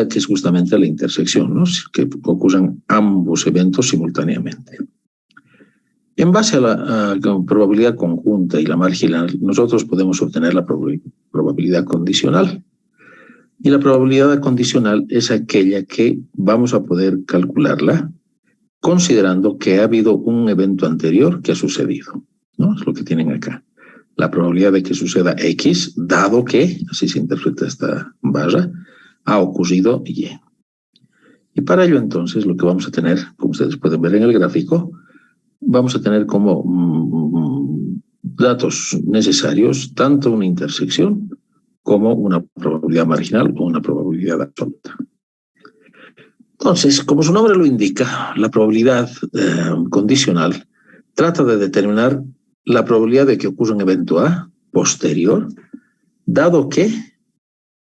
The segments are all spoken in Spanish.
que es justamente la intersección, ¿no? Que ocurran ambos eventos simultáneamente. En base a la probabilidad conjunta y la marginal, nosotros podemos obtener la probabilidad condicional. Y la probabilidad condicional es aquella que vamos a poder calcularla considerando que ha habido un evento anterior que ha sucedido, ¿no? Es lo que tienen acá. La probabilidad de que suceda X, dado que, así se interpreta esta barra, ha ocurrido Y. Y para ello entonces lo que vamos a tener, como ustedes pueden ver en el gráfico, vamos a tener como datos necesarios tanto una intersección como una probabilidad marginal o una probabilidad absoluta. Entonces, como su nombre lo indica, la probabilidad condicional trata de determinar la probabilidad de que ocurra un evento A posterior, dado que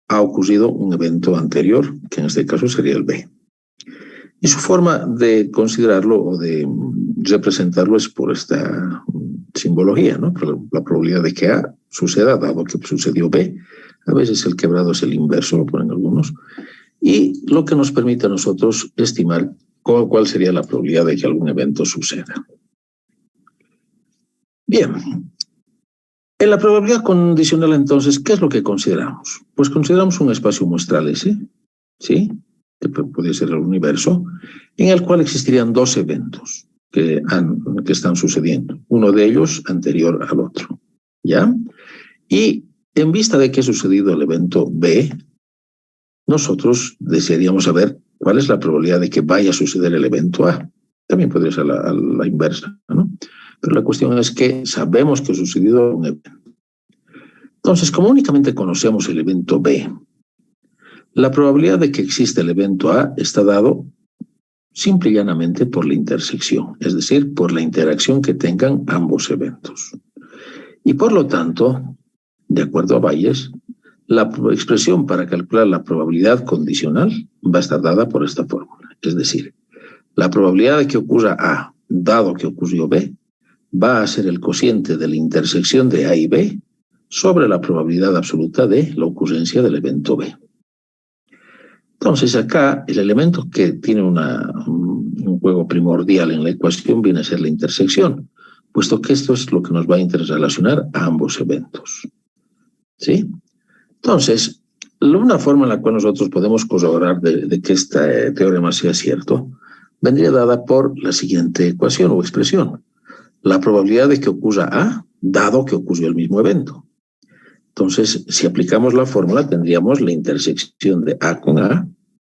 ha ocurrido un evento anterior, que en este caso sería el B. Y su forma de considerarlo o de representarlo es por esta simbología, ¿no? La probabilidad de que A suceda, dado que sucedió B. A veces el quebrado es el inverso, lo ponen algunos. Y lo que nos permite a nosotros estimar cuál sería la probabilidad de que algún evento suceda. Bien, en la probabilidad condicional entonces, ¿qué es lo que consideramos? Pues consideramos un espacio muestral S, ¿sí? Que puede ser el universo, en el cual existirían dos eventos que están sucediendo, uno de ellos anterior al otro, ¿ya? Y en vista de que ha sucedido el evento B, nosotros desearíamos saber cuál es la probabilidad de que vaya a suceder el evento A. También podría ser a la inversa, ¿no? Pero la cuestión es que sabemos que ha sucedido un evento. Entonces, como únicamente conocemos el evento B, la probabilidad de que exista el evento A está dado simple y llanamente por la intersección, es decir, por la interacción que tengan ambos eventos. Y por lo tanto, de acuerdo a Bayes, la expresión para calcular la probabilidad condicional va a estar dada por esta fórmula. Es decir, la probabilidad de que ocurra A, dado que ocurrió B, va a ser el cociente de la intersección de A y B sobre la probabilidad absoluta de la ocurrencia del evento B. Entonces acá el elemento que tiene un juego primordial en la ecuación viene a ser la intersección, puesto que esto es lo que nos va a interrelacionar a ambos eventos. ¿Sí? Entonces, una forma en la cual nosotros podemos corroborar de que este teorema sea cierto vendría dada por la siguiente ecuación o expresión. La probabilidad de que ocurra A, dado que ocurrió el mismo evento. Entonces, si aplicamos la fórmula, tendríamos la intersección de A con A,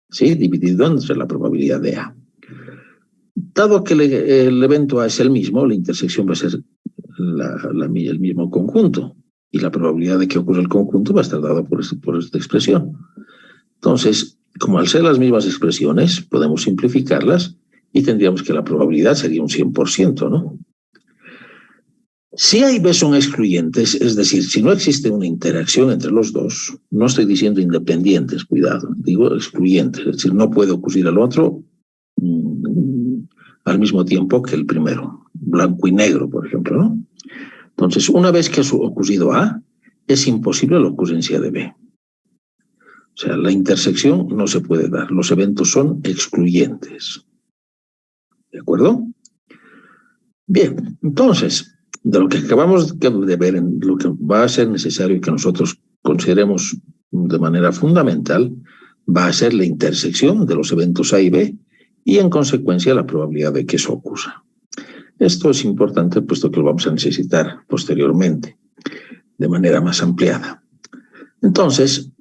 ¿sí? Dividido entre la probabilidad de A. Dado que el evento A es el mismo, la intersección va a ser el mismo conjunto. Y la probabilidad de que ocurra el conjunto va a estar dada por esta expresión. Entonces, como al ser las mismas expresiones, podemos simplificarlas y tendríamos que la probabilidad sería un 100%, ¿no? Si A y B son excluyentes, es decir, si no existe una interacción entre los dos, no estoy diciendo independientes, cuidado, digo excluyentes, es decir, no puede ocurrir el otro al mismo tiempo que el primero, blanco y negro, por ejemplo, ¿no? Entonces, una vez que ha ocurrido A, es imposible la ocurrencia de B. O sea, la intersección no se puede dar. Los eventos son excluyentes. ¿De acuerdo? Bien, entonces, de lo que acabamos de ver, en lo que va a ser necesario que nosotros consideremos de manera fundamental, va a ser la intersección de los eventos A y B y, en consecuencia, la probabilidad de que eso ocurra. Esto es importante puesto que lo vamos a necesitar posteriormente de manera más ampliada. Entonces,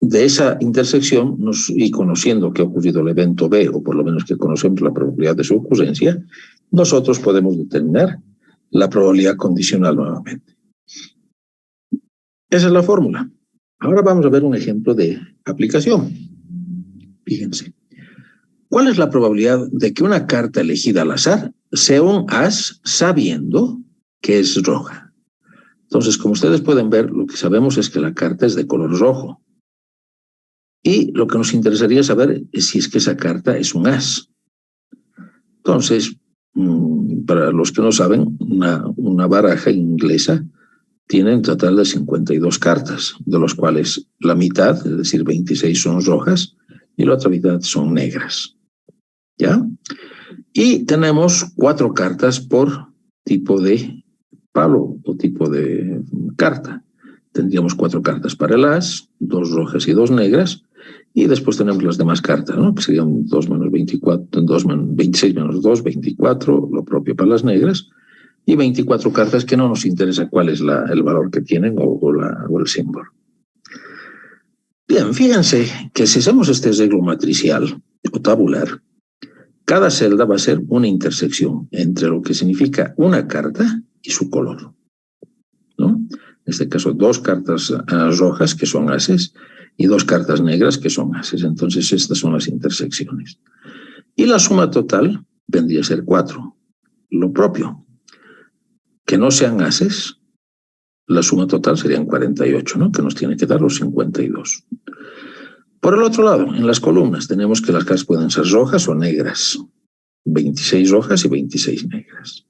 de esa intersección y conociendo que ha ocurrido el evento B, o por lo menos que conocemos la probabilidad de su ocurrencia, nosotros podemos determinar la probabilidad condicional nuevamente. Esa es la fórmula. Ahora vamos a ver un ejemplo de aplicación. Fíjense. ¿Cuál es la probabilidad de que una carta elegida al azar sea un as sabiendo que es roja? Entonces, como ustedes pueden ver, lo que sabemos es que la carta es de color rojo. Y lo que nos interesaría saber es si es que esa carta es un as. Entonces, para los que no saben, una baraja inglesa tiene un total de 52 cartas, de los cuales la mitad, es decir, 26 son rojas y la otra mitad son negras. ¿Ya? Y tenemos 4 cartas por tipo de palo o tipo de carta. Tendríamos 4 cartas para el as, 2 rojas y 2 negras, y después tenemos las demás cartas, ¿no? Que serían 2 menos 24, 26 menos 2, 24, lo propio para las negras, y 24 cartas que no nos interesa cuál es el valor que tienen o el símbolo. Bien, fíjense que si hacemos este arreglo matricial o tabular, cada celda va a ser una intersección entre lo que significa una carta y su color, ¿no? En este caso, 2 cartas rojas, que son ases, y 2 cartas negras, que son ases. Entonces, estas son las intersecciones. Y la suma total vendría a ser 4. Lo propio, que no sean ases, la suma total serían 48, ¿no? Que nos tiene que dar los 52. Por el otro lado, en las columnas tenemos que las cartas pueden ser rojas o negras. 26 rojas y 26 negras.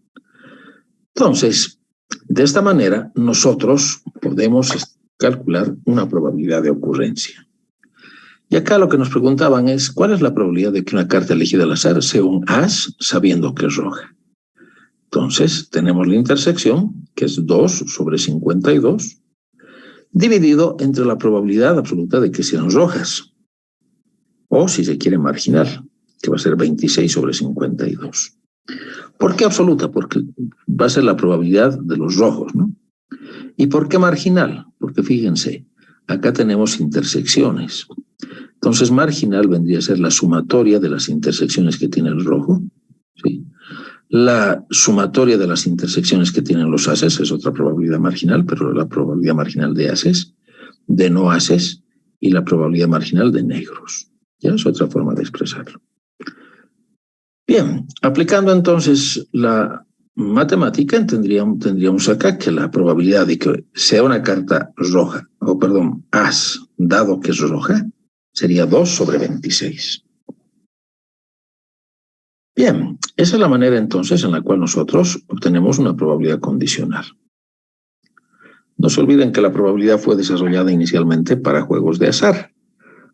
Entonces, de esta manera, nosotros podemos calcular una probabilidad de ocurrencia. Y acá lo que nos preguntaban es, ¿cuál es la probabilidad de que una carta elegida al azar sea un as sabiendo que es roja? Entonces, tenemos la intersección, que es 2 sobre 52, dividido entre la probabilidad absoluta de que sean rojas, o si se quiere marginal, que va a ser 26 sobre 52. ¿Por qué absoluta? Porque va a ser la probabilidad de los rojos, ¿no? ¿Y por qué marginal? Porque fíjense, acá tenemos intersecciones. Entonces, marginal vendría a ser la sumatoria de las intersecciones que tiene el rojo, ¿sí? La sumatoria de las intersecciones que tienen los ases es otra probabilidad marginal, pero la probabilidad marginal de ases, de no ases, y la probabilidad marginal de negros. Ya es otra forma de expresarlo. Bien, aplicando entonces la matemática, tendríamos acá que la probabilidad de que sea una carta roja, o perdón, as, dado que es roja, sería 2 sobre 26. Bien, esa es la manera entonces en la cual nosotros obtenemos una probabilidad condicional. No se olviden que la probabilidad fue desarrollada inicialmente para juegos de azar.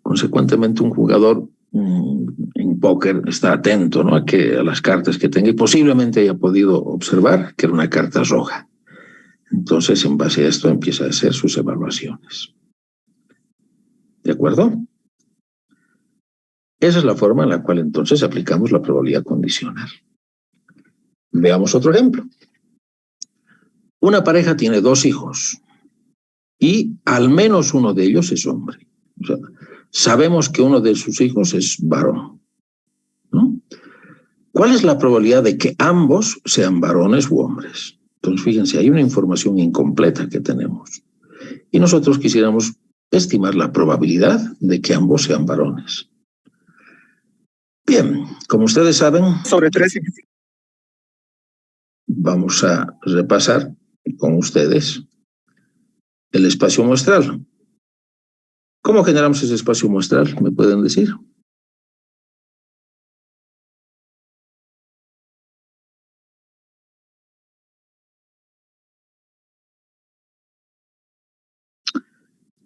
Consecuentemente, un jugador en póker está atento, ¿no? a las cartas que tenga y posiblemente haya podido observar que era una carta roja. Entonces, en base a esto, empieza a hacer sus evaluaciones. ¿De acuerdo? Esa es la forma en la cual entonces aplicamos la probabilidad condicional. Veamos otro ejemplo. Una pareja tiene 2 hijos y al menos uno de ellos es hombre. O sea, sabemos que uno de sus hijos es varón, ¿no? ¿Cuál es la probabilidad de que ambos sean varones u hombres? Entonces, fíjense, hay una información incompleta que tenemos. Y nosotros quisiéramos estimar la probabilidad de que ambos sean varones. Bien, como ustedes saben, sobre 3. Vamos a repasar con ustedes el espacio muestral. ¿Cómo generamos ese espacio muestral? ¿Me pueden decir?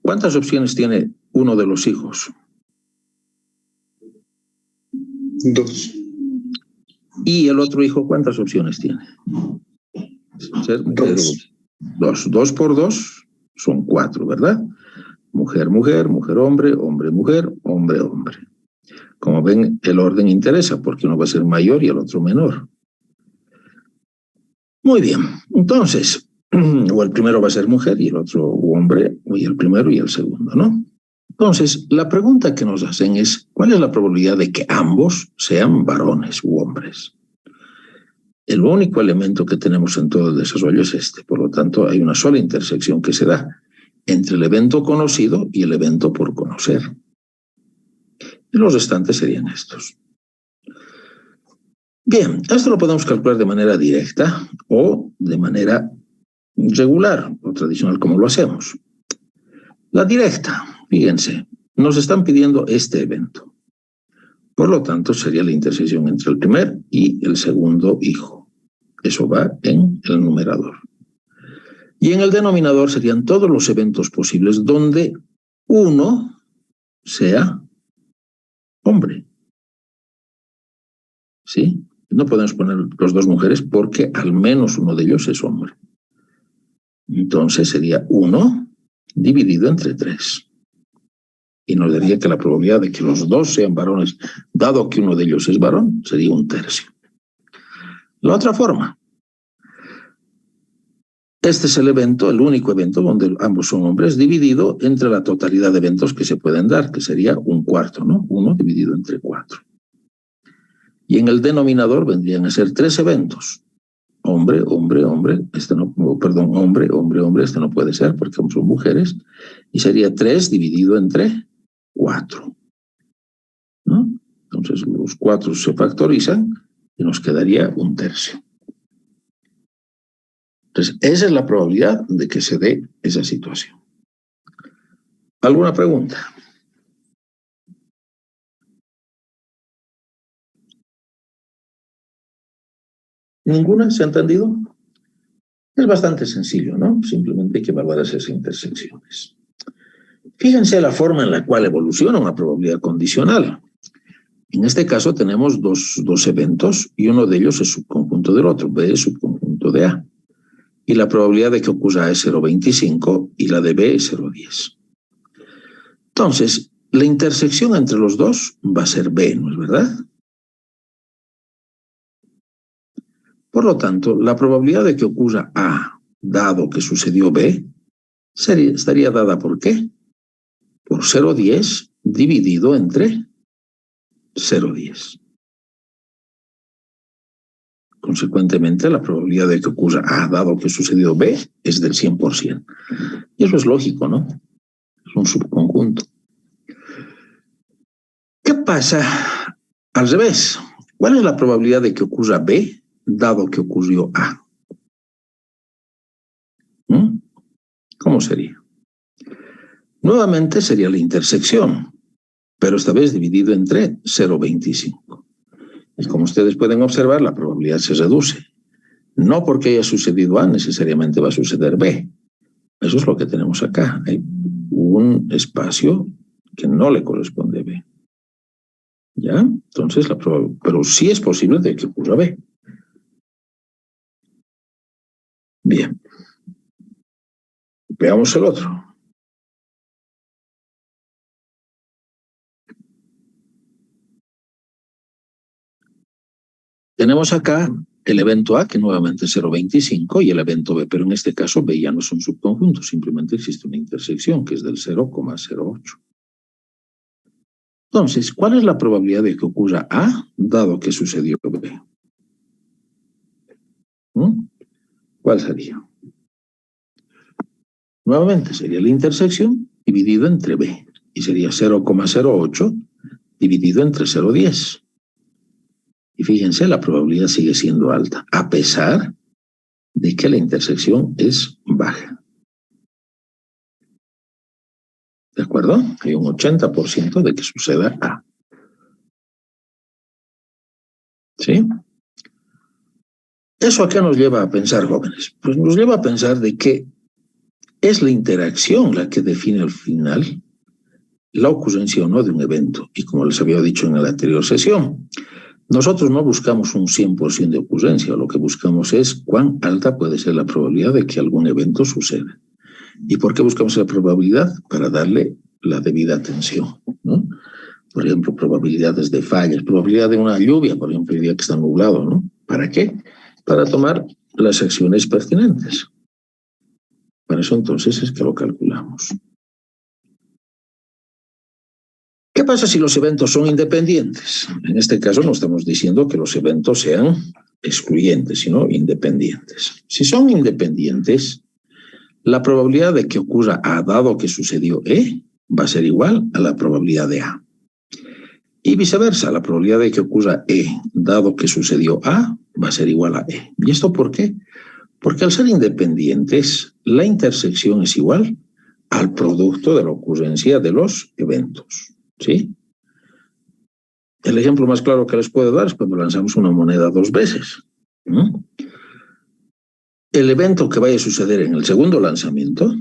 ¿Cuántas opciones tiene uno de los hijos? 2. ¿Y el otro hijo cuántas opciones tiene? 2. 2. 2 por 2 son 4, ¿verdad? Mujer, mujer, mujer, hombre, hombre, mujer, hombre, hombre. Como ven, el orden interesa porque uno va a ser mayor y el otro menor. Muy bien, entonces, o el primero va a ser mujer y el otro hombre, y el primero y el segundo, ¿no? Entonces, la pregunta que nos hacen es, ¿cuál es la probabilidad de que ambos sean varones u hombres? El único elemento que tenemos en todo el desarrollo es este, por lo tanto, hay una sola intersección que se da entre el evento conocido y el evento por conocer. Y los restantes serían estos. Bien, esto lo podemos calcular de manera directa o de manera regular o tradicional, como lo hacemos. La directa, fíjense, nos están pidiendo este evento. Por lo tanto, sería la intersección entre el primer y el segundo hijo. Eso va en el numerador. Y en el denominador serían todos los eventos posibles donde uno sea hombre. ¿Sí? No podemos poner los dos mujeres porque al menos uno de ellos es hombre. Entonces sería 1 dividido entre 3. Y nos daría que la probabilidad de que los dos sean varones, dado que uno de ellos es varón, sería 1/3. La otra forma. Este es el evento, el único evento donde ambos son hombres, dividido entre la totalidad de eventos que se pueden dar, que sería 1/4, ¿no? 1 dividido entre 4. Y en el denominador vendrían a ser 3 eventos. Hombre, hombre, hombre, hombre, hombre, hombre, este no puede ser porque son mujeres, y sería 3 dividido entre 4. ¿No? Entonces los 4 se factorizan y nos quedaría 1/3. Entonces, esa es la probabilidad de que se dé esa situación. ¿Alguna pregunta? ¿Ninguna? ¿Se ha entendido? Es bastante sencillo, ¿no? Simplemente hay que evaluar esas intersecciones. Fíjense la forma en la cual evoluciona una probabilidad condicional. En este caso tenemos dos eventos y uno de ellos es subconjunto del otro, B es subconjunto de A. Y la probabilidad de que ocurra es 0,25 y la de B es 0,10. Entonces, la intersección entre los dos va a ser B, ¿no es verdad? Por lo tanto, la probabilidad de que ocurra A, dado que sucedió B, estaría dada ¿por qué? Por 0,10 dividido entre 0,10. Consecuentemente, la probabilidad de que ocurra A, dado que sucedió B, es del 100%. Y eso es lógico, ¿no? Es un subconjunto. ¿Qué pasa al revés? ¿Cuál es la probabilidad de que ocurra B, dado que ocurrió A? ¿Cómo sería? Nuevamente sería la intersección, pero esta vez dividido entre 0,25. Y como ustedes pueden observar, la probabilidad se reduce. No porque haya sucedido A, necesariamente va a suceder B. Eso es lo que tenemos acá. Hay un espacio que no le corresponde a B. ¿Ya? Entonces, pero sí es posible de que ocurra B. Bien. Veamos el otro. Tenemos acá el evento A, que nuevamente es 0,25, y el evento B, pero en este caso B ya no es un subconjunto, simplemente existe una intersección, que es del 0,08. Entonces, ¿cuál es la probabilidad de que ocurra A, dado que sucedió B? ¿Cuál sería? Nuevamente sería la intersección dividido entre B, y sería 0,08 dividido entre 0,10. Y fíjense, la probabilidad sigue siendo alta, a pesar de que la intersección es baja. ¿De acuerdo? Hay un 80% de que suceda A. ¿Sí? ¿Eso a qué nos lleva a pensar, jóvenes? Pues nos lleva a pensar de que es la interacción la que define al final la ocurrencia o no de un evento. Y como les había dicho en la anterior sesión, nosotros no buscamos un 100% de ocurrencia, lo que buscamos es cuán alta puede ser la probabilidad de que algún evento suceda. ¿Y por qué buscamos la probabilidad? Para darle la debida atención, ¿no? Por ejemplo, probabilidades de fallas, probabilidad de una lluvia, por ejemplo, el día que está nublado, ¿no? ¿Para qué? Para tomar las acciones pertinentes. Para eso entonces es que lo calculamos. ¿Qué pasa si los eventos son independientes? En este caso no estamos diciendo que los eventos sean excluyentes, sino independientes. Si son independientes, la probabilidad de que ocurra A dado que sucedió E va a ser igual a la probabilidad de A. Y viceversa, la probabilidad de que ocurra E dado que sucedió A va a ser igual a E. ¿Y esto por qué? Porque al ser independientes, la intersección es igual al producto de la ocurrencia de los eventos. ¿Sí? El ejemplo más claro que les puedo dar es cuando lanzamos una moneda 2 veces. El evento que vaya a suceder en el segundo lanzamiento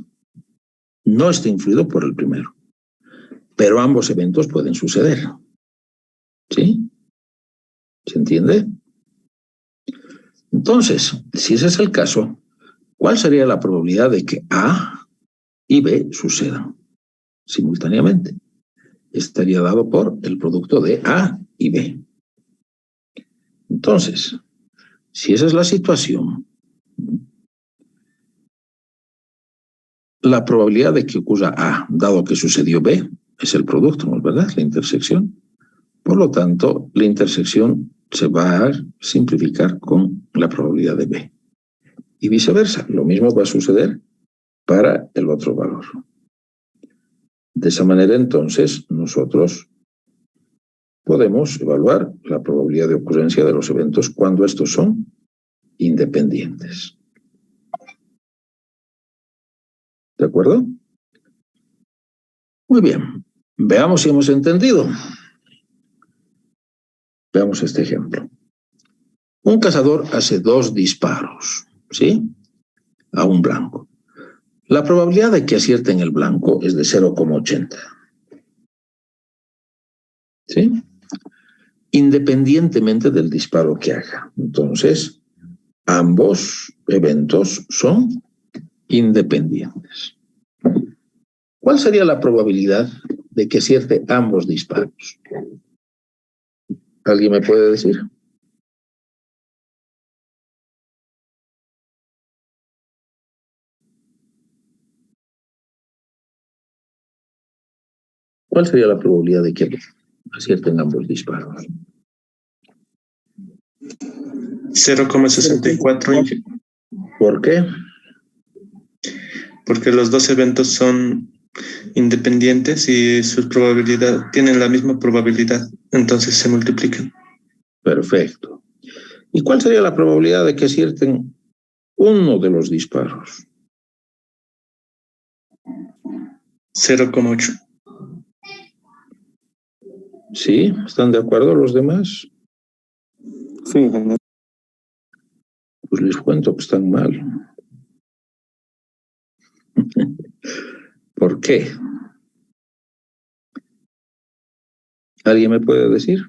no está influido por el primero, pero ambos eventos pueden suceder. ¿Sí? ¿Se entiende? Entonces, si ese es el caso, ¿cuál sería la probabilidad de que A y B sucedan simultáneamente? Estaría dado por el producto de A y B. Entonces, si esa es la situación, la probabilidad de que ocurra A, dado que sucedió B, es el producto, ¿no es verdad? La intersección. Por lo tanto, la intersección se va a simplificar con la probabilidad de B. Y viceversa, lo mismo va a suceder para el otro valor. De esa manera, entonces, nosotros podemos evaluar la probabilidad de ocurrencia de los eventos cuando estos son independientes. ¿De acuerdo? Muy bien. Veamos si hemos entendido. Veamos este ejemplo. Un cazador hace 2 disparos, ¿sí? A un blanco. La probabilidad de que acierte en el blanco es de 0,80. ¿Sí? Independientemente del disparo que haga. Entonces, ambos eventos son independientes. ¿Cuál sería la probabilidad de que acierte ambos disparos? ¿Alguien me puede decir? ¿Cuál sería la probabilidad de que acierten ambos disparos? 0,64. ¿Por qué? Porque los dos eventos son independientes y su probabilidad tienen la misma probabilidad, entonces se multiplican. Perfecto. ¿Y cuál sería la probabilidad de que acierten uno de los disparos? 0,8. ¿Sí? ¿Están de acuerdo los demás? Sí, ingeniero. Pues les cuento que están mal. ¿Por qué? ¿Alguien me puede decir?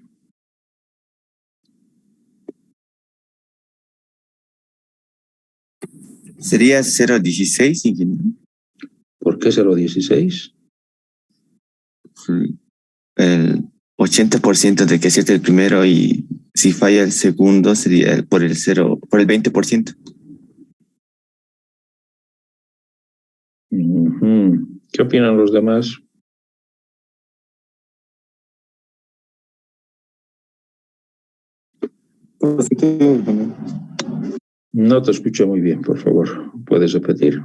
Sería 0,16, ingeniero. ¿Por qué 0,16? El 80% de que acierte el primero y si falla el segundo sería por el 20%. ¿Qué opinan los demás? Positivo, ingeniero. No te escucho muy bien, por favor. ¿Puedes repetir?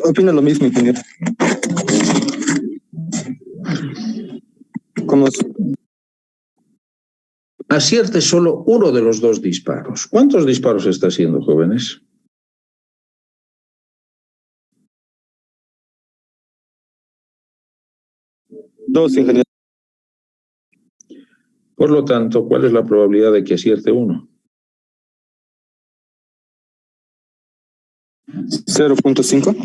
Opino lo mismo, ingeniero. Como Acierte solo uno de los dos disparos. ¿Cuántos disparos está haciendo, jóvenes? dos, ingeniero. Por lo tanto, ¿cuál es la probabilidad de que acierte uno? 0,5.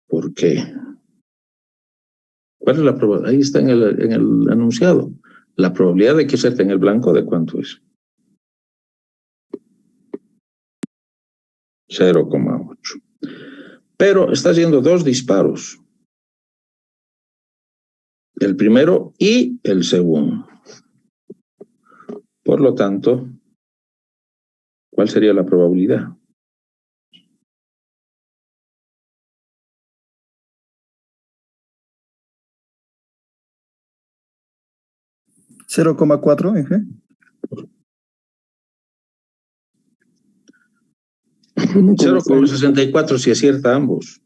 ¿Por qué? ¿Cuál es la probabilidad? Ahí está en el anunciado. La probabilidad de que acierte en el blanco, ¿de cuánto es? 0,8. Pero está haciendo 2 disparos. El primero y el segundo. Por lo tanto, ¿cuál sería la probabilidad? 0,4, ingeniero. 0,64 si acierta ambos.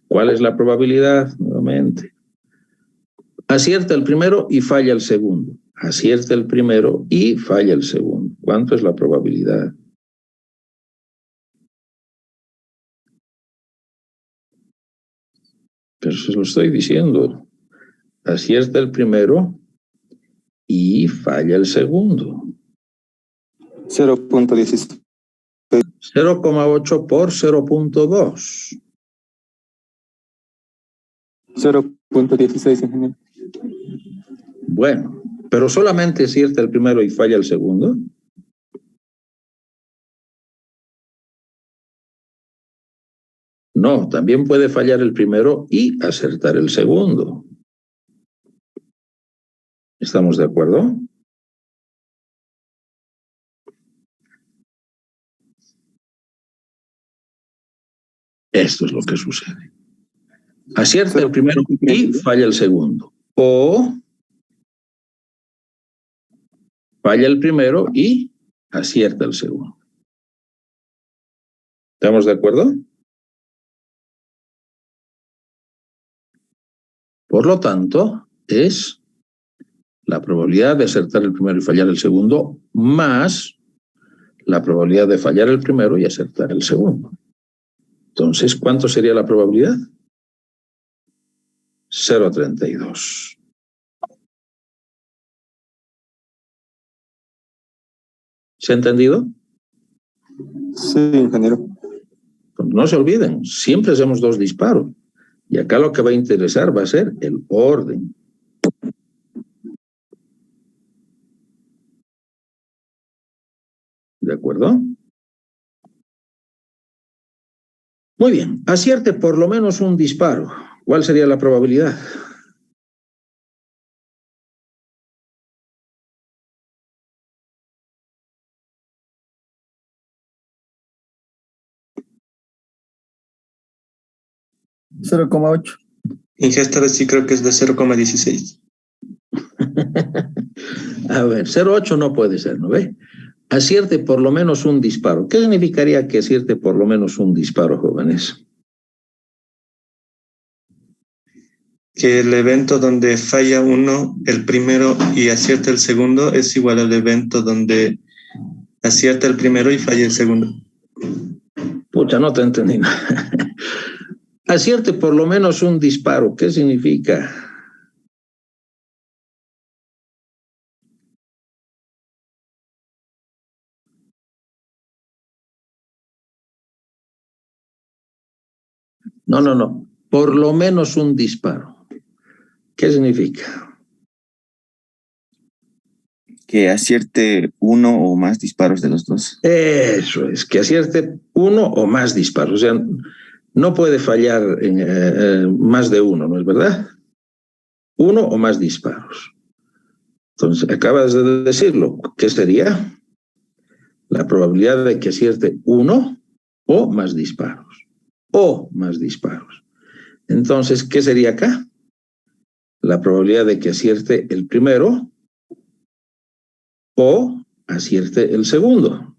¿Cuál es la probabilidad? Nuevamente. Acierta el primero y falla el segundo. Acierta el primero y falla el segundo. ¿Cuánto es la probabilidad? Pero se lo estoy diciendo. Acierta el primero y falla el segundo. 0.16. 0,8 por 0.2. 0.16, ingeniero. Bueno, pero solamente acierta el primero y falla el segundo. No, también puede fallar el primero y acertar el segundo. ¿Estamos de acuerdo? Esto es lo que sucede. Acierta el primero y falla el segundo. O falla el primero y acierta el segundo. ¿Estamos de acuerdo? Por lo tanto, es la probabilidad de acertar el primero y fallar el segundo más la probabilidad de fallar el primero y acertar el segundo. Entonces, ¿cuánto sería la probabilidad? 0,32. ¿Se ha entendido? Sí, ingeniero. No se olviden, siempre hacemos dos disparos. Y acá lo que va a interesar va a ser el orden. ¿De acuerdo? Muy bien, acierte por lo menos un disparo. ¿Cuál sería la probabilidad? $0.8. Y esta vez sí creo que es de 0,16. A ver, 0,8 no puede ser, ¿no ve? Acierte por lo menos un disparo. ¿Qué significaría que acierte por lo menos un disparo, jóvenes? Que el evento donde falla uno, el primero, y acierta el segundo, es igual al evento donde acierta el primero y falla el segundo. Pucha, no te entendí nada. Acierte por lo menos un disparo. ¿Qué significa? No. Por lo menos un disparo. ¿Qué significa? Que acierte uno o más disparos de los dos. Eso es, que acierte uno o más disparos. O sea, no puede fallar en más de uno, ¿no es verdad? Uno o más disparos. Entonces, acabas de decirlo. ¿Qué sería? La probabilidad de que acierte uno o más disparos. O más disparos. Entonces, ¿qué sería acá? La probabilidad de que acierte el primero o acierte el segundo.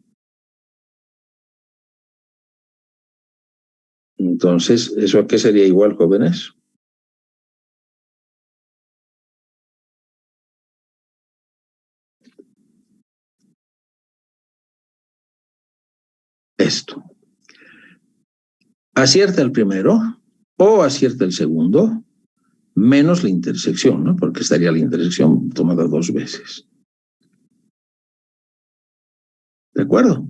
Entonces, ¿eso a qué sería igual, jóvenes? Esto. Acierta el primero o acierta el segundo, menos la intersección, ¿no? Porque estaría la intersección tomada dos veces. ¿De acuerdo?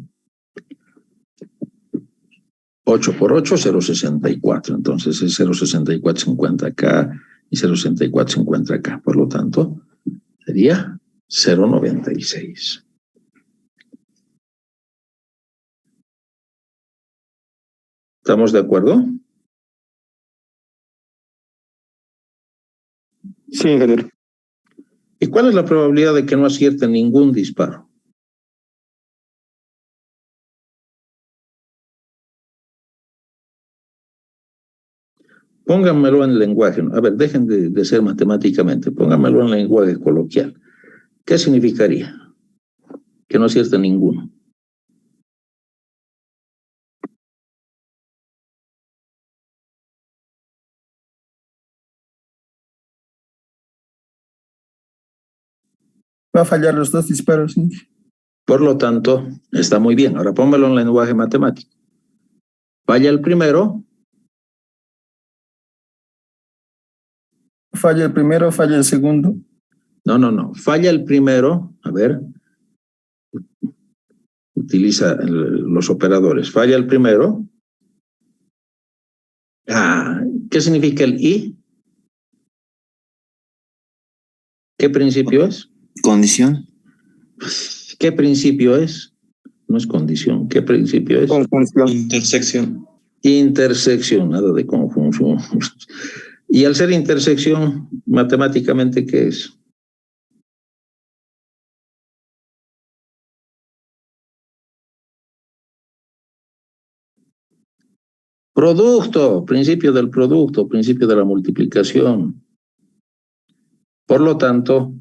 8 por 8, 0,64. Entonces es 0,64 se encuentra acá y 0,64 se encuentra acá. Por lo tanto, sería 0,96. ¿Estamos de acuerdo? Sí, ingeniero. ¿Y cuál es la probabilidad de que no acierte ningún disparo? Pónganmelo en lenguaje. A ver, dejen de ser matemáticamente. Pónganmelo en lenguaje coloquial. ¿Qué significaría? Que no acierte ninguno. Va a fallar los dos disparos, ¿sí? Por lo tanto, está muy bien. Ahora pónmelo en lenguaje matemático. Falla el primero Falla el primero, falla el segundo. No. Falla el primero. A ver. Utiliza los operadores. Falla el primero. ¿Qué significa el I? ¿Qué principio es? Condición. ¿Qué principio es? No es condición. ¿Qué principio es? Conjunción. Intersección. Intersección, nada de conjunción. Y al ser intersección, matemáticamente, ¿qué es? Producto, principio del producto, principio de la multiplicación. Por lo tanto,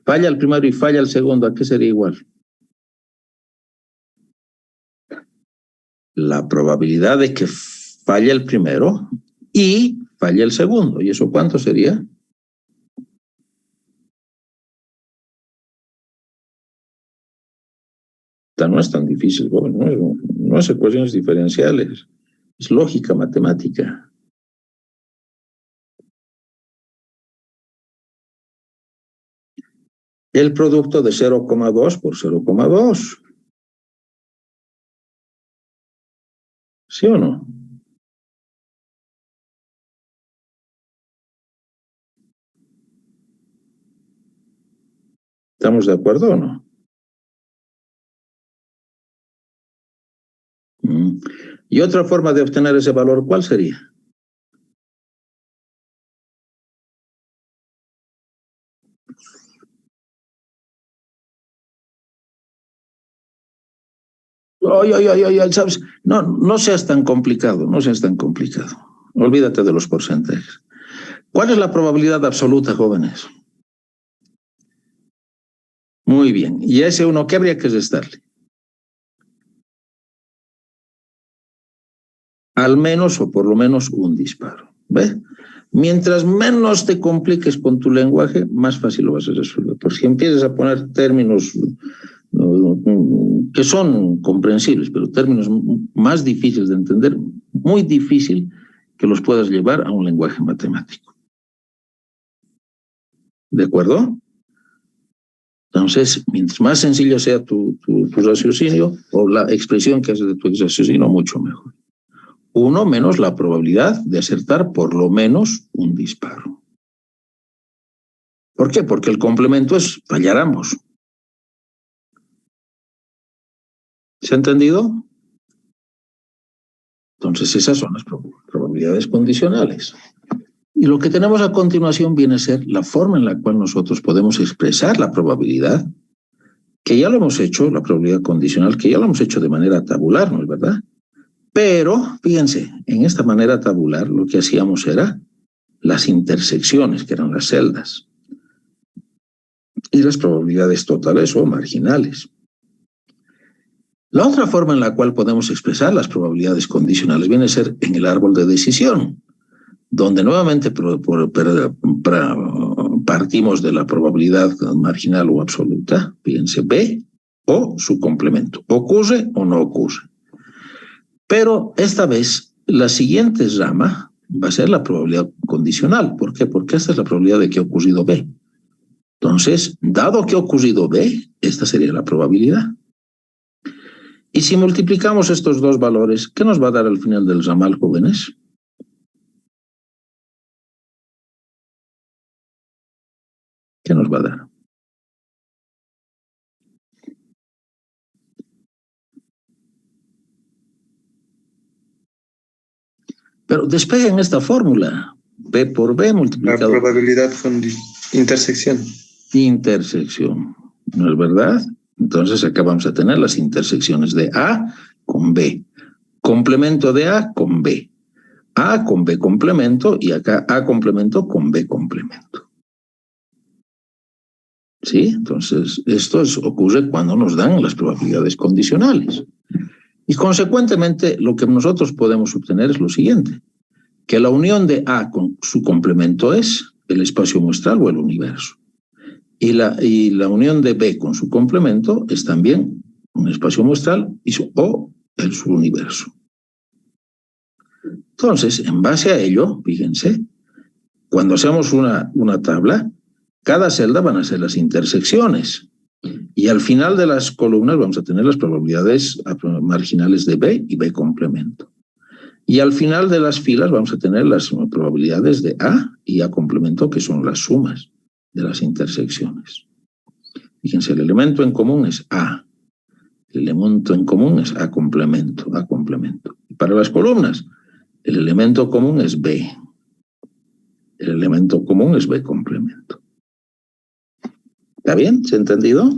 falla el primero y falla el segundo, ¿a qué sería igual? La probabilidad de que falle el primero y falle el segundo. ¿Y eso cuánto sería? No es tan difícil, no es ecuaciones diferenciales, es lógica matemática. El producto de 0,2 por 0,2. ¿Sí o no? ¿Estamos de acuerdo o no? Y otra forma de obtener ese valor, ¿cuál sería? ¿Sabes? No seas tan complicado, no seas tan complicado. Olvídate de los porcentajes. ¿Cuál es la probabilidad absoluta, jóvenes? Muy bien. ¿Y a ese uno qué habría que restarle? Al menos o por lo menos un disparo. ¿Ves? Mientras menos te compliques con tu lenguaje, más fácil lo vas a resolver. Por si empiezas a poner términos que son comprensibles, pero términos más difíciles de entender, muy difícil que los puedas llevar a un lenguaje matemático. ¿De acuerdo? Entonces, mientras más sencillo sea tu raciocinio o la expresión que haces de tu raciocinio, mucho mejor. 1 menos la probabilidad de acertar por lo menos un disparo. ¿Por qué? Porque el complemento es fallar ambos. ¿Se ha entendido? Entonces, esas son las probabilidades condicionales. Y lo que tenemos a continuación viene a ser la forma en la cual nosotros podemos expresar la probabilidad, que ya lo hemos hecho, la probabilidad condicional, que ya lo hemos hecho de manera tabular, ¿no es verdad? Pero, fíjense, en esta manera tabular lo que hacíamos era las intersecciones, que eran las celdas, y las probabilidades totales o marginales. La otra forma en la cual podemos expresar las probabilidades condicionales viene a ser en el árbol de decisión, donde nuevamente partimos de la probabilidad marginal o absoluta, fíjense, B o su complemento. ¿Ocurre o no ocurre? Pero esta vez la siguiente rama va a ser la probabilidad condicional. ¿Por qué? Porque esta es la probabilidad de que ha ocurrido B. Entonces, dado que ha ocurrido B, esta sería la probabilidad. Y si multiplicamos estos dos valores, ¿qué nos va a dar al final del ramal, jóvenes? ¿Qué nos va a dar? Pero despeguen esta fórmula. B por B multiplicado. La probabilidad con intersección. Intersección. ¿No es verdad? Entonces acá vamos a tener las intersecciones de A con B. Complemento de A con B. A con B complemento y acá A complemento con B complemento. ¿Sí? Entonces, esto ocurre cuando nos dan las probabilidades condicionales. Y consecuentemente, lo que nosotros podemos obtener es lo siguiente, que la unión de A con su complemento es el espacio muestral o el universo. Y la unión de B con su complemento es también un espacio muestral o el subuniverso. Entonces, en base a ello, fíjense, Cuando hacemos una tabla, cada celda van a ser las intersecciones. Y al final de las columnas vamos a tener las probabilidades marginales de B y B complemento. Y al final de las filas vamos a tener las probabilidades de A y A complemento, que son las sumas de las intersecciones. Fíjense, el elemento en común es A. El elemento en común es A complemento, A complemento. Y para las columnas, el elemento común es B. El elemento común es B complemento. ¿Está bien? ¿Se ha entendido?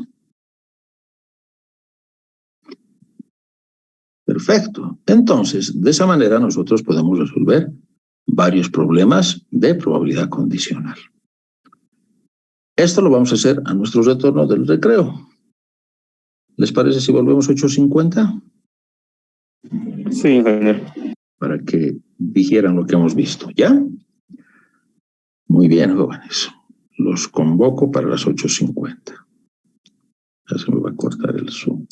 Perfecto. Entonces, de esa manera nosotros podemos resolver varios problemas de probabilidad condicional. Esto lo vamos a hacer a nuestro retorno del recreo. ¿Les parece si volvemos 8:50? Sí, ingeniero. Para que digieran lo que hemos visto, ¿ya? Muy bien, jóvenes. Los convoco para las 8:50. Ya se me va a cortar el Zoom.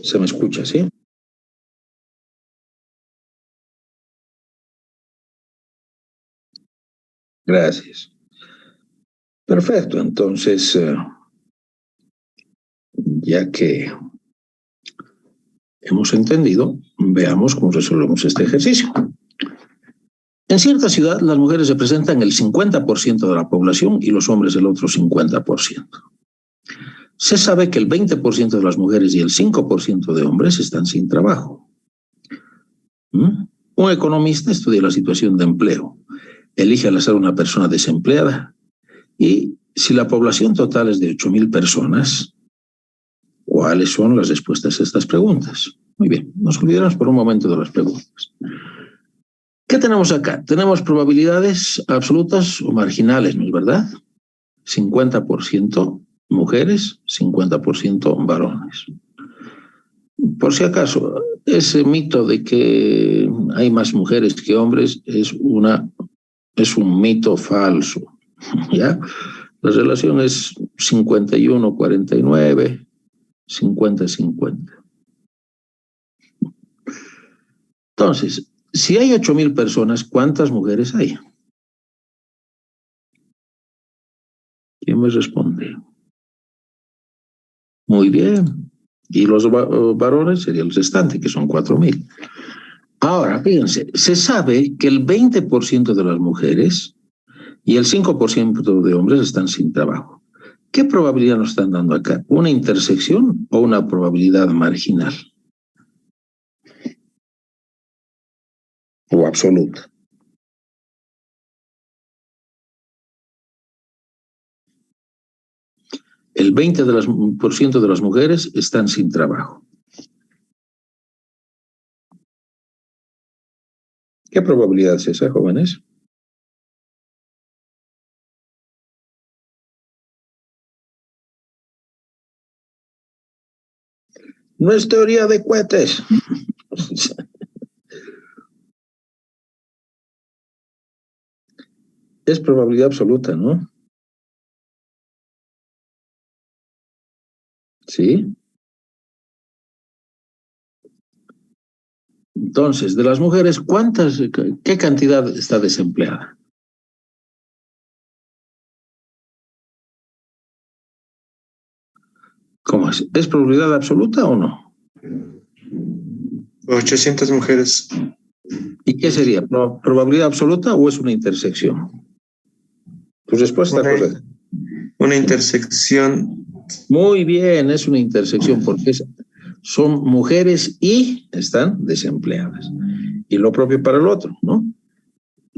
¿Se me escucha, sí? Gracias. Perfecto, entonces, ya que hemos entendido, veamos cómo resolvemos este ejercicio. En cierta ciudad, las mujeres representan el 50% de la población y los hombres el otro 50%. Se sabe que el 20% de las mujeres y el 5% de hombres están sin trabajo. Un economista estudia la situación de empleo, elige al azar una persona desempleada y si la población total es de 8,000 personas, ¿cuáles son las respuestas a estas preguntas? Muy bien, nos olvidamos por un momento de las preguntas. ¿Qué tenemos acá? Tenemos probabilidades absolutas o marginales, ¿no es verdad? 50% mujeres, 50% varones. Por si acaso, ese mito de que hay más mujeres que hombres es un mito falso, ¿ya? La relación es 51-49, 50-50. Entonces, si hay 8,000 personas, ¿cuántas mujeres hay? ¿Quién me responde? Muy bien. Y los varones serían el restante, que son 4,000. Ahora, fíjense, se sabe que el 20% de las mujeres y el 5% de hombres están sin trabajo. ¿Qué probabilidad nos están dando acá? ¿Una intersección o una probabilidad marginal? O absoluta. El 20% de las mujeres están sin trabajo. ¿Qué probabilidad es esa, jóvenes? No es teoría de cohetes. Es probabilidad absoluta, ¿no? ¿Sí? Entonces, de las mujeres, ¿qué cantidad está desempleada? ¿Cómo es? ¿Es probabilidad absoluta o no? 800 mujeres. ¿Y qué sería? ¿Probabilidad absoluta o es una intersección? Tu respuesta es correcta. Una intersección. Muy bien, es una intersección porque son mujeres y están desempleadas. Y lo propio para el otro, ¿no?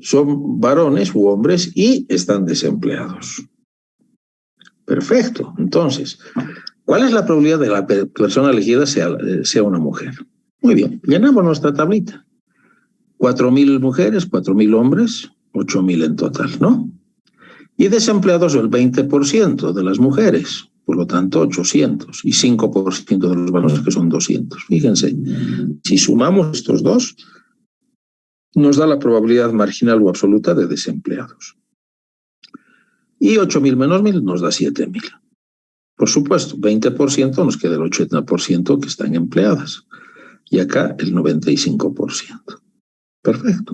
Son varones u hombres y están desempleados. Perfecto. Entonces, ¿cuál es la probabilidad de la persona elegida sea una mujer? Muy bien, llenamos nuestra tablita. 4,000 mujeres, 4,000 hombres, 8,000 en total, ¿no? Y desempleados el 20% de las mujeres, por lo tanto 800, y 5% de los varones, que son 200. Fíjense, si sumamos estos dos, nos da la probabilidad marginal o absoluta de desempleados. Y 8,000 menos 1,000 nos da 7,000. Por supuesto, 20% nos queda el 80% que están empleadas. y acá el 95%. Perfecto.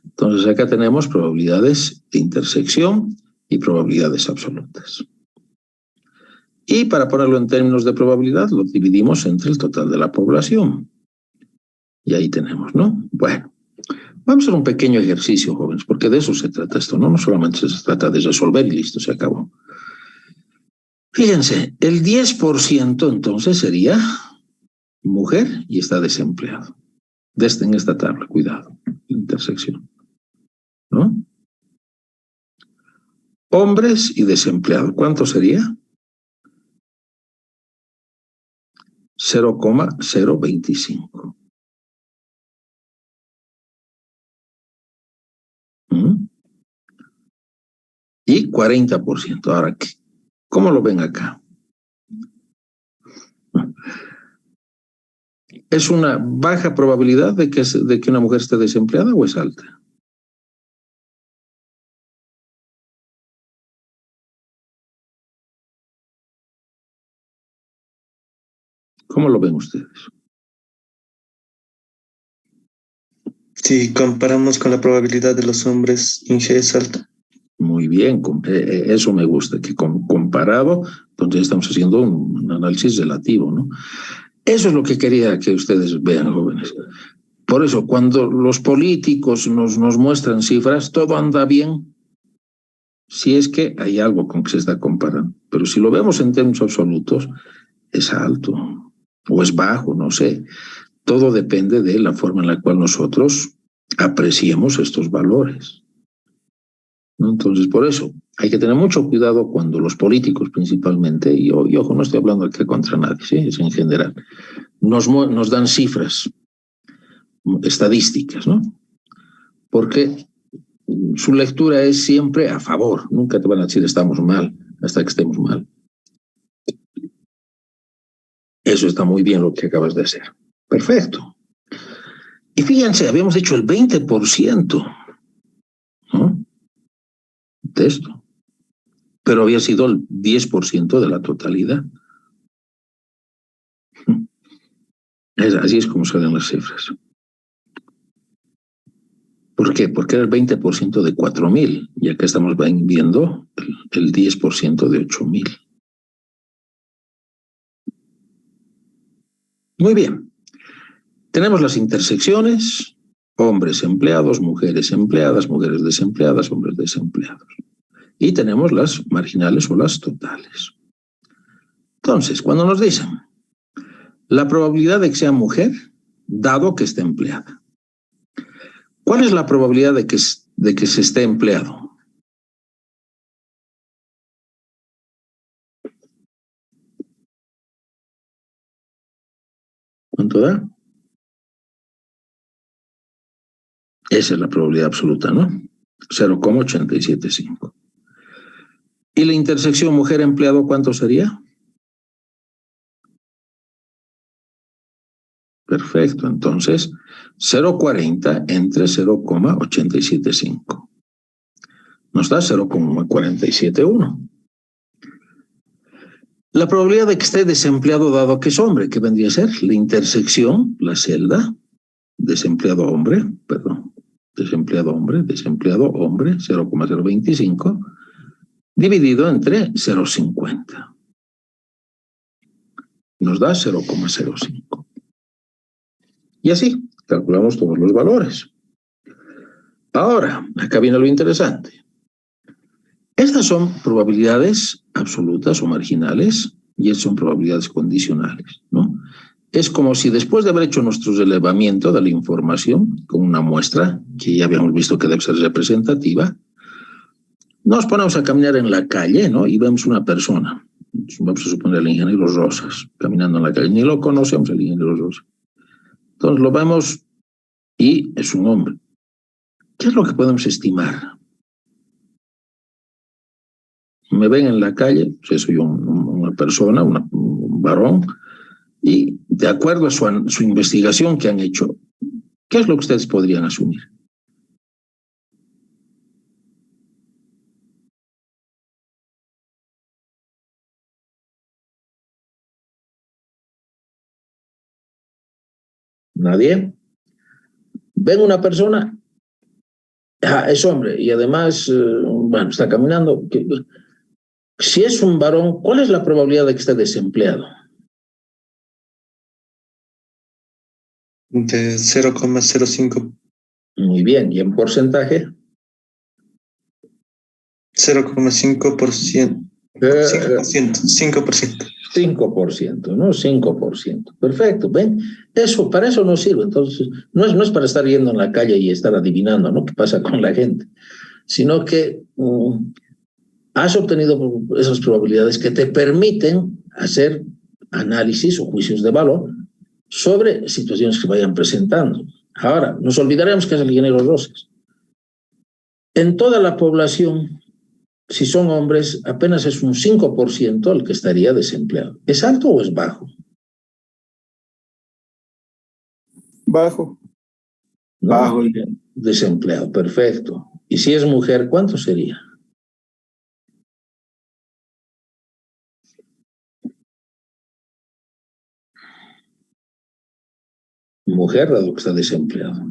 Entonces acá tenemos probabilidades de intersección y probabilidades absolutas. Y para ponerlo en términos de probabilidad, lo dividimos entre el total de la población. Y ahí tenemos, ¿no? Bueno, vamos a hacer un pequeño ejercicio, jóvenes, porque de eso se trata esto, ¿no? No solamente se trata de resolver y listo, se acabó. Fíjense, el 10% entonces sería mujer y está desempleado. En esta tabla, cuidado, intersección, ¿no? Hombres y desempleado, ¿cuánto sería? 0,025. Y 40%. Ahora, ¿cómo lo ven acá? ¿Es una baja probabilidad de que una mujer esté desempleada o es alta? ¿Cómo lo ven ustedes? Si comparamos con la probabilidad de los hombres, Inge, es alta. Muy bien, eso me gusta, que comparado, entonces estamos haciendo un análisis relativo, ¿no? Eso es lo que quería que ustedes vean, jóvenes. Por eso, cuando los políticos nos muestran cifras, todo anda bien, si es que hay algo con que se está comparando. Pero si lo vemos en términos absolutos, es alto o es bajo, no sé. Todo depende de la forma en la cual nosotros apreciemos estos valores, ¿no? Entonces, por eso, hay que tener mucho cuidado cuando los políticos principalmente, y ojo, no estoy hablando aquí contra nadie, ¿sí? Es en general, nos dan cifras, estadísticas, ¿no? Porque su lectura es siempre a favor, nunca te van a decir estamos mal, hasta que estemos mal. Eso está muy bien lo que acabas de hacer. Perfecto. Y fíjense, habíamos hecho el 20%, ¿no? De esto, pero había sido el 10% de la totalidad. Así es como salen las cifras. ¿Por qué? Porque era el 20% de 4,000 y acá estamos viendo el 10% de 8,000. Muy bien. Tenemos las intersecciones, hombres empleados, mujeres empleadas, mujeres desempleadas, hombres desempleados. Y tenemos las marginales o las totales. Entonces, cuando nos dicen la probabilidad de que sea mujer, dado que esté empleada. ¿Cuál es la probabilidad de que se esté empleado? ¿Cuánto da? Esa es la probabilidad absoluta, ¿no? 0,875. ¿Y la intersección mujer-empleado cuánto sería? Perfecto, entonces 0,40 entre 0,875. Nos da 0,471. La probabilidad de que esté desempleado dado que es hombre, ¿qué vendría a ser? La intersección, la celda, desempleado hombre, 0,025, dividido entre 0,50. Nos da 0,05. Y así, calculamos todos los valores. Ahora, acá viene lo interesante. Estas son probabilidades absolutas o marginales y son probabilidades condicionales, ¿no? Es como si después de haber hecho nuestro relevamiento de la información con una muestra que ya habíamos visto que debe ser representativa, nos ponemos a caminar en la calle, ¿no? Y vemos una persona, vamos a suponer el ingeniero Rosas, caminando en la calle, ni lo conocemos el ingeniero Rosas. Entonces lo vemos y es un hombre. ¿Qué es lo que podemos estimar? Me ven en la calle, pues soy una persona, un varón, y de acuerdo a su investigación que han hecho, ¿qué es lo que ustedes podrían asumir? Nadie. Ven una persona, es hombre, y además, bueno, está caminando. Si es un varón, ¿cuál es la probabilidad de que esté desempleado? De 0,05. Muy bien, ¿y en porcentaje? 0,5%. 5%. 5%, ¿no? 5%. Perfecto, ¿ven? Eso, para eso no sirve. Entonces, no es para estar yendo en la calle y estar adivinando, ¿no? ¿Qué pasa con la gente? Sino que has obtenido esas probabilidades que te permiten hacer análisis o juicios de valor sobre situaciones que vayan presentando. Ahora, nos olvidaremos que es el género rosas. En toda la población, si son hombres, apenas es un 5% el que estaría desempleado. ¿Es alto o es bajo? Bajo. ¿No? Bajo. Desempleado, perfecto. ¿Y si es mujer, cuánto sería? Mujer, dado que está desempleado.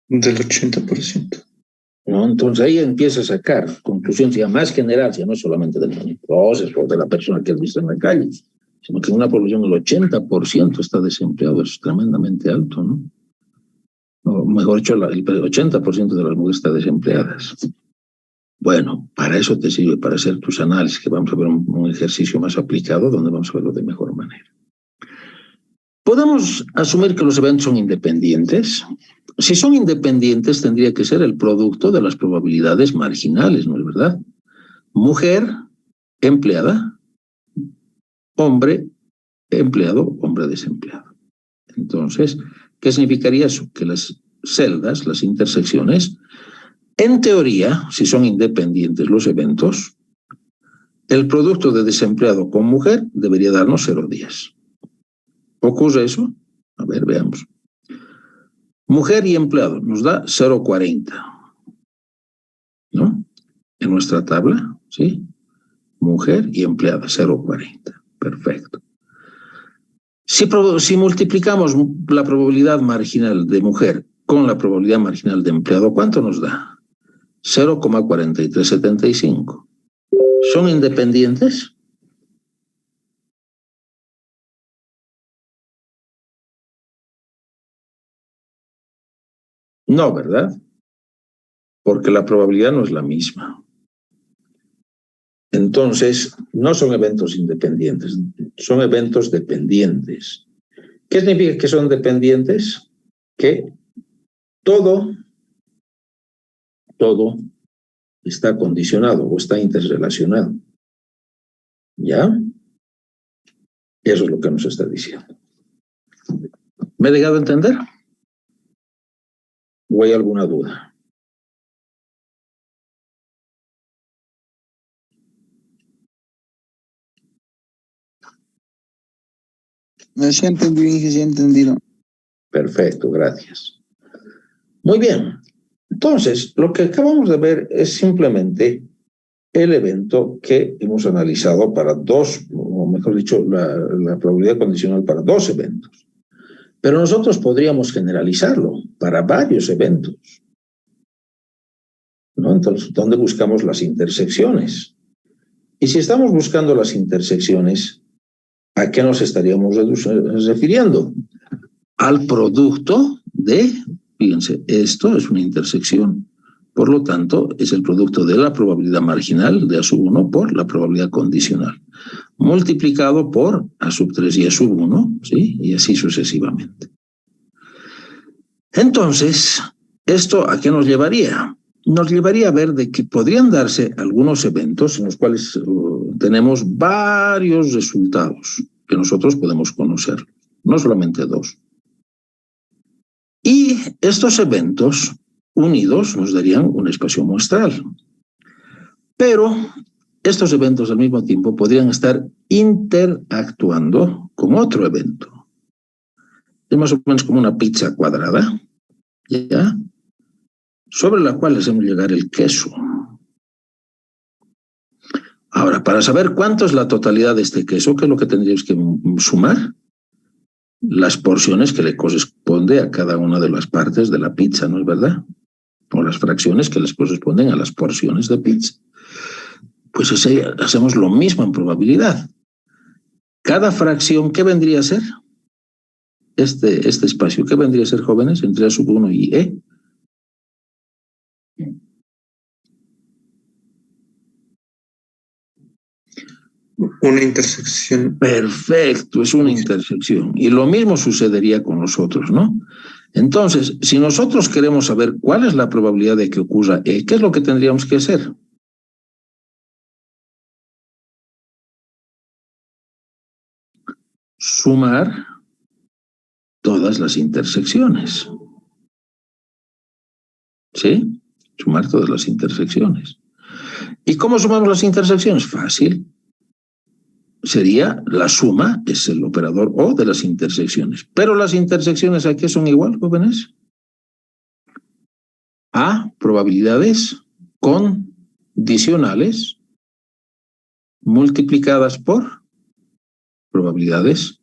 Del 80%. ¿No? Entonces ahí empieza a sacar conclusiones ya más generales, ya no solamente del proceso o de la persona que has visto en la calle, sino que en una población el 80% está desempleado, es tremendamente alto, ¿no? O mejor dicho, el 80% de las mujeres están desempleadas. Bueno, para eso te sirve, para hacer tus análisis, que vamos a ver un ejercicio más aplicado donde vamos a verlo de mejor manera. Podemos asumir que los eventos son independientes. Si son independientes, tendría que ser el producto de las probabilidades marginales, ¿no es verdad? Mujer, empleada, hombre, empleado, hombre desempleado. Entonces, ¿qué significaría eso? Que las celdas, las intersecciones, en teoría, si son independientes los eventos, el producto de desempleado con mujer debería darnos 0 días. ¿Ocurre eso? A ver, veamos. Mujer y empleado nos da 0,40, ¿no? En nuestra tabla, ¿sí? Mujer y empleada, 0,40. Perfecto. Si multiplicamos la probabilidad marginal de mujer con la probabilidad marginal de empleado, ¿cuánto nos da? 0,4375. ¿Son independientes? No, ¿verdad? Porque la probabilidad no es la misma. Entonces, no son eventos independientes, son eventos dependientes. ¿Qué significa que son dependientes? Que todo está condicionado o está interrelacionado. ¿Ya? Eso es lo que nos está diciendo. ¿Me he llegado a entender? ¿O hay alguna duda? Sí entendí, sí he entendido. Perfecto, gracias. Muy bien. Entonces, lo que acabamos de ver es simplemente el evento que hemos analizado para dos, o mejor dicho, la probabilidad condicional para dos eventos. Pero nosotros podríamos generalizarlo para varios eventos, ¿no? Entonces, ¿dónde buscamos las intersecciones? Y si estamos buscando las intersecciones, ¿a qué nos estaríamos refiriendo? Al producto de, fíjense, esto es una intersección. Por lo tanto, es el producto de la probabilidad marginal de A sub 1 por la probabilidad condicional, multiplicado por A sub 3 y A sub 1, ¿sí? Y así sucesivamente. Entonces, ¿esto a qué nos llevaría? Nos llevaría a ver de que podrían darse algunos eventos en los cuales tenemos varios resultados que nosotros podemos conocer, no solamente dos. Y estos eventos unidos nos darían un espacio muestral. Pero estos eventos al mismo tiempo podrían estar interactuando con otro evento. Es más o menos como una pizza cuadrada, ¿ya? Sobre la cual hacemos llegar el queso. Ahora, para saber cuánto es la totalidad de este queso, ¿qué es lo que tendríamos que sumar? las porciones que le corresponde a cada una de las partes de la pizza, ¿no es verdad? O las fracciones que les corresponden a las porciones de pizza. Pues hacemos lo mismo en probabilidad. Cada fracción, ¿qué vendría a ser? Este espacio, ¿qué vendría a ser, jóvenes? Entre A1 y E. Una intersección. Perfecto, es una intersección. Y lo mismo sucedería con nosotros, ¿no? Entonces, si nosotros queremos saber cuál es la probabilidad de que ocurra E, ¿qué es lo que tendríamos que hacer? Sumar todas las intersecciones. ¿Sí? Sumar todas las intersecciones. ¿Y cómo sumamos las intersecciones? Fácil. Sería la suma, es el operador O de las intersecciones. Pero las intersecciones aquí son igual, jóvenes, a probabilidades condicionales multiplicadas por probabilidades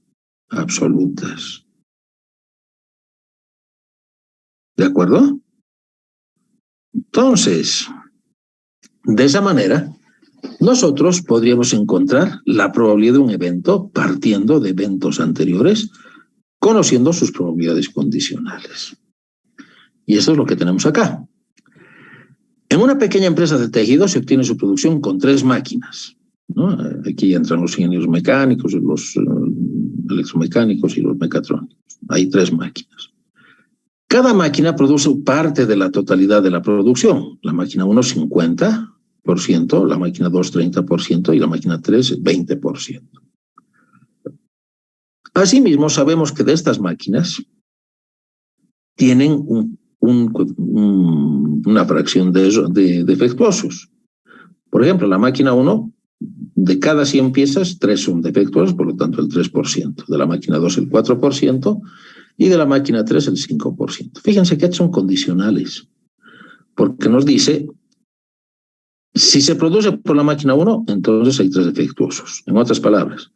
absolutas. ¿De acuerdo? Entonces, de esa manera, nosotros podríamos encontrar la probabilidad de un evento partiendo de eventos anteriores, conociendo sus probabilidades condicionales. Y eso es lo que tenemos acá. En una pequeña empresa de tejido se obtiene su producción con 3 máquinas, ¿no? Aquí entran los ingenieros mecánicos, los electromecánicos y los mecatrónicos. Hay 3 máquinas. Cada máquina produce parte de la totalidad de la producción. La máquina 1, 50%, la máquina 2, 30% y la máquina 3, 20%. Asimismo, sabemos que de estas máquinas tienen una fracción de defectuosos. Por ejemplo, la máquina 1, de cada 100 piezas, 3 son defectuosos, por lo tanto el 3%. De la máquina 2, el 4%. Y de la máquina 3, el 5%. Fíjense que son condicionales, porque nos dice, si se produce por la máquina 1, entonces hay 3 defectuosos. En otras palabras,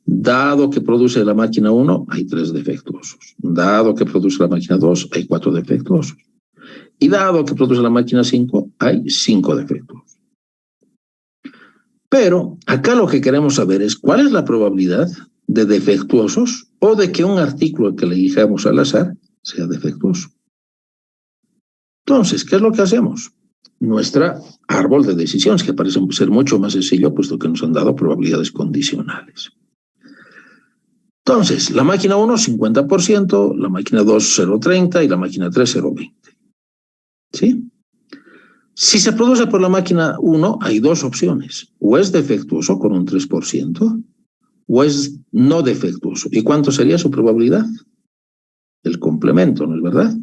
dado que produce la máquina 1, hay 3 defectuosos. Dado que produce la máquina 2, hay 4 defectuosos. Y dado que produce la máquina 5, hay 5 defectuosos. Pero acá lo que queremos saber es cuál es la probabilidad de defectuosos o de que un artículo que le elijamos al azar sea defectuoso. Entonces, ¿qué es lo que hacemos? Nuestra árbol de decisiones, que parece ser mucho más sencillo, puesto que nos han dado probabilidades condicionales. Entonces, la máquina 1, 50%, la máquina 2, 0,30 y la máquina 3, 0,20. ¿Sí? Si se produce por la máquina 1, hay 2 opciones. O es defectuoso con un 3%, o es no defectuoso. ¿Y cuánto sería su probabilidad? El complemento, ¿no es verdad?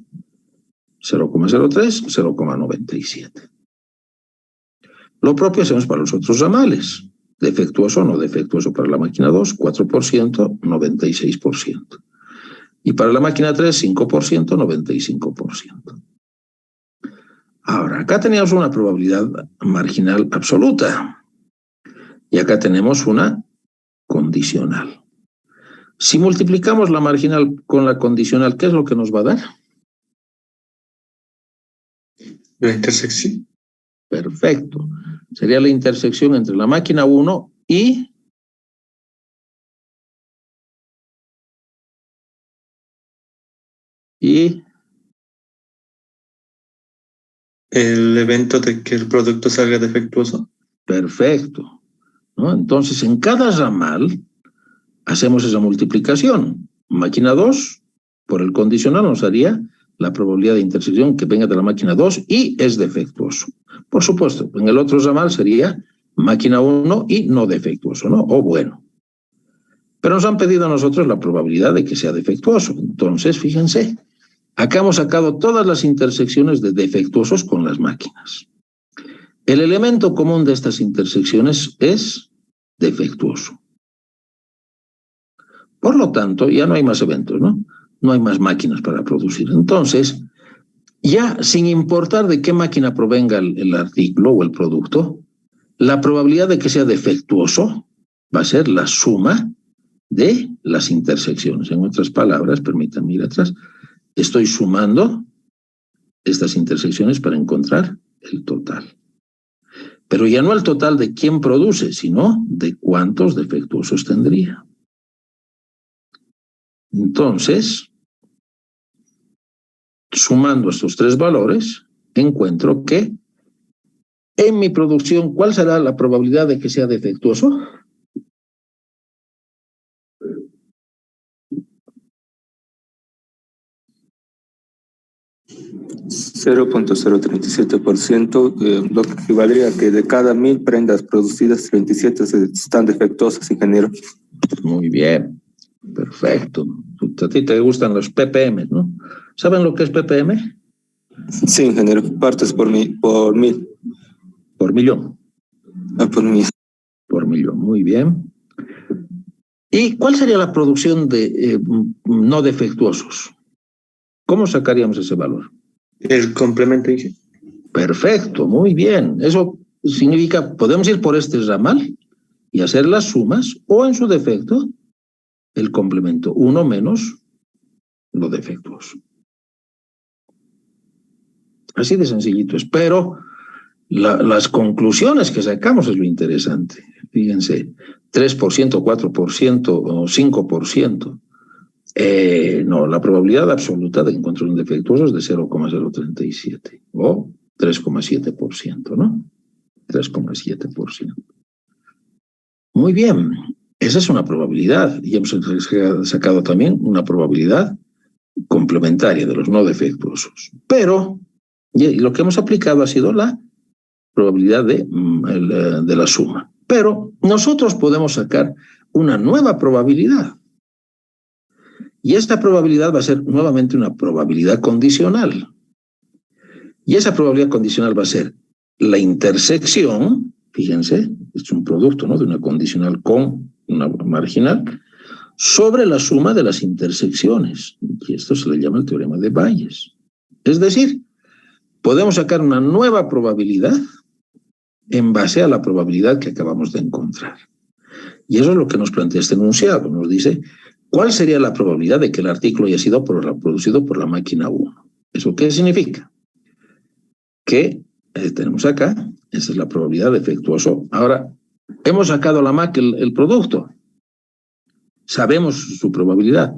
0,03, 0,97. Lo propio hacemos para los otros ramales. Defectuoso o no defectuoso para la máquina 2, 4%, 96%. Y para la máquina 3, 5%, 95%. Ahora, acá teníamos una probabilidad marginal absoluta. Y acá tenemos una condicional. Si multiplicamos la marginal con la condicional, ¿qué es lo que nos va a dar? La intersección. Perfecto. Sería la intersección entre la máquina 1 y El evento de que el producto salga defectuoso. Perfecto, ¿no? Entonces, en cada ramal hacemos esa multiplicación. Máquina 2, por el condicional nos daría la probabilidad de intersección que venga de la máquina 2 y es defectuoso. Por supuesto, en el otro ramal sería máquina 1 y no defectuoso, ¿no? O bueno. Pero nos han pedido a nosotros la probabilidad de que sea defectuoso. Entonces, fíjense, acá hemos sacado todas las intersecciones de defectuosos con las máquinas. El elemento común de estas intersecciones es defectuoso. Por lo tanto, ya no hay más eventos, ¿no? No hay más máquinas para producir. Entonces, ya sin importar de qué máquina provenga el artículo o el producto, la probabilidad de que sea defectuoso va a ser la suma de las intersecciones. En otras palabras, permítanme ir atrás, estoy sumando estas intersecciones para encontrar el total. Pero ya no el total de quién produce, sino de cuántos defectuosos tendría. Entonces, sumando estos tres valores, encuentro que en mi producción, ¿cuál será la probabilidad de que sea defectuoso? .037%, lo que equivaldría a que de cada 1000 prendas producidas, 27 están defectuosas, ingeniero. Muy bien, perfecto. A ti te gustan los ppm, ¿no? ¿Saben lo que es ppm? Sí, ingeniero, partes por 1000. Por millón. Por 1000. Por millón, muy bien. ¿Y cuál sería la producción de no defectuosos? ¿Cómo sacaríamos ese valor? El complemento, ingeniero. Perfecto, muy bien. Eso significa, podemos ir por este ramal y hacer las sumas, o en su defecto, el complemento 1 menos lo defectuoso. Así de sencillito es, pero las conclusiones que sacamos es lo interesante. Fíjense, 3%, 4% o 5%. No, la probabilidad absoluta de encontrar un defectuoso es de 0,037 o 3,7%, ¿no? 3,7%. Muy bien, esa es una probabilidad. Y hemos sacado también una probabilidad complementaria de los no defectuosos. Pero lo que hemos aplicado ha sido la probabilidad de la suma. Pero nosotros podemos sacar una nueva probabilidad. Y esta probabilidad va a ser nuevamente una probabilidad condicional. Y esa probabilidad condicional va a ser la intersección, fíjense, es un producto, ¿no?, de una condicional con una marginal, sobre la suma de las intersecciones. Y esto se le llama el teorema de Bayes. Es decir, podemos sacar una nueva probabilidad en base a la probabilidad que acabamos de encontrar. Y eso es lo que nos plantea este enunciado. Nos dice, ¿cuál sería la probabilidad de que el artículo haya sido producido por la máquina 1? ¿Eso qué significa? Que tenemos acá, esa es la probabilidad defectuoso. Ahora, hemos sacado el producto. Sabemos su probabilidad.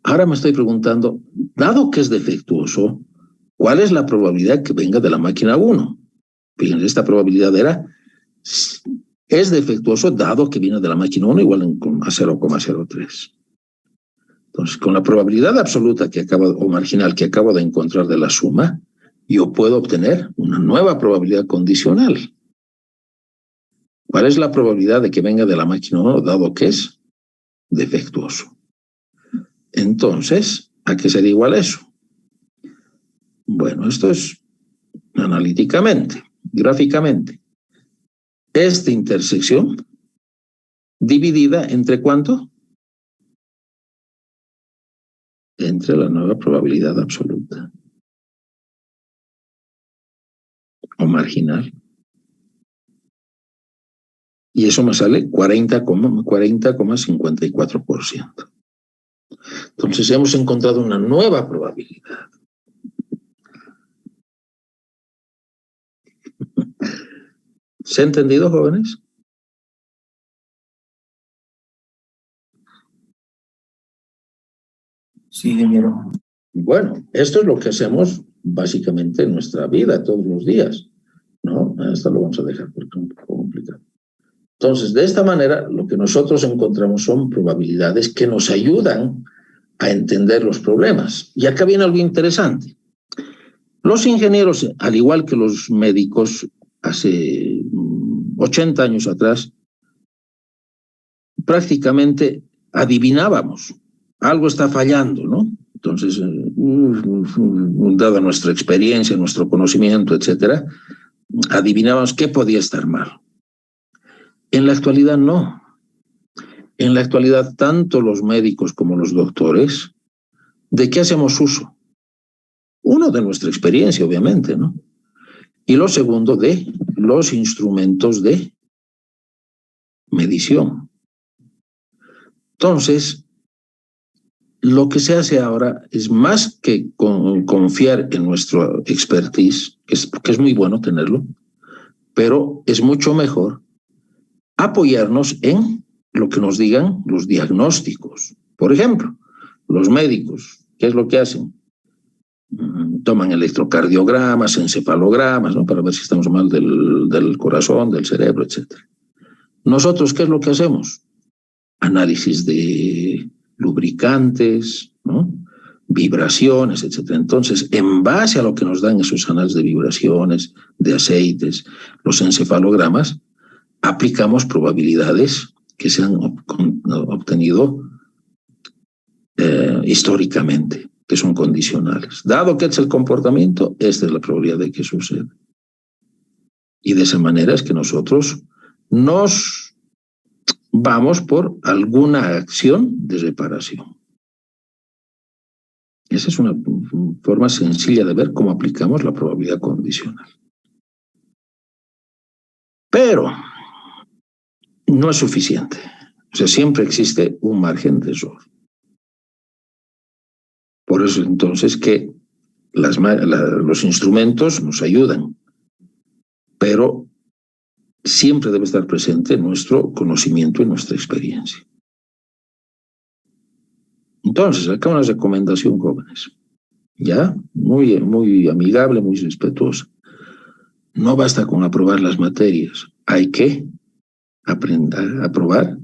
Ahora me estoy preguntando, dado que es defectuoso, ¿cuál es la probabilidad que venga de la máquina 1? Fíjense, esta probabilidad es defectuoso dado que viene de la máquina 1 igual a 0,03. Entonces, con la probabilidad absoluta o marginal que acabo de encontrar de la suma, yo puedo obtener una nueva probabilidad condicional. ¿Cuál es la probabilidad de que venga de la máquina 1 dado que es defectuoso? Entonces, ¿a qué sería igual eso? Bueno, esto es analíticamente, gráficamente. Esta intersección dividida entre ¿cuánto? Entre la nueva probabilidad absoluta o marginal. Y eso me sale 40,54%. Entonces hemos encontrado una nueva probabilidad. ¿Se ha entendido, jóvenes? Sí, ingeniero. Bueno, esto es lo que hacemos básicamente en nuestra vida todos los días, ¿no? Esto lo vamos a dejar porque es un poco complicado. Entonces, de esta manera, lo que nosotros encontramos son probabilidades que nos ayudan a entender los problemas. Y acá viene algo interesante. Los ingenieros, al igual que los médicos, hace 80 años atrás, prácticamente adivinábamos. Algo está fallando, ¿no? Entonces, dada nuestra experiencia, nuestro conocimiento, etcétera, adivinábamos qué podía estar mal. En la actualidad no. En la actualidad, tanto los médicos como los doctores, ¿de qué hacemos uso? Uno, de nuestra experiencia, obviamente, ¿no? Y lo segundo, de los instrumentos de medición. Entonces, lo que se hace ahora es más que confiar en nuestro expertise, que es muy bueno tenerlo, pero es mucho mejor apoyarnos en lo que nos digan los diagnósticos. Por ejemplo, los médicos, ¿qué es lo que hacen? Toman electrocardiogramas, encefalogramas, ¿no? Para ver si estamos mal del corazón, del cerebro, etc. Nosotros, ¿qué es lo que hacemos? Análisis de lubricantes, ¿no? Vibraciones, etc. Entonces, en base a lo que nos dan esos análisis de vibraciones, de aceites, los encefalogramas, aplicamos probabilidades que se han obtenido históricamente, que son condicionales. Dado que es el comportamiento, esta es la probabilidad de que suceda. Y de esa manera es que nosotros nos vamos por alguna acción de reparación. Esa es una forma sencilla de ver cómo aplicamos la probabilidad condicional. Pero no es suficiente. O sea, siempre existe un margen de error. Por eso entonces que los instrumentos nos ayudan, pero siempre debe estar presente nuestro conocimiento y nuestra experiencia. Entonces, acá una recomendación, jóvenes, ya, muy amigable, muy respetuosa. No basta con aprobar las materias, hay que aprender a aprobar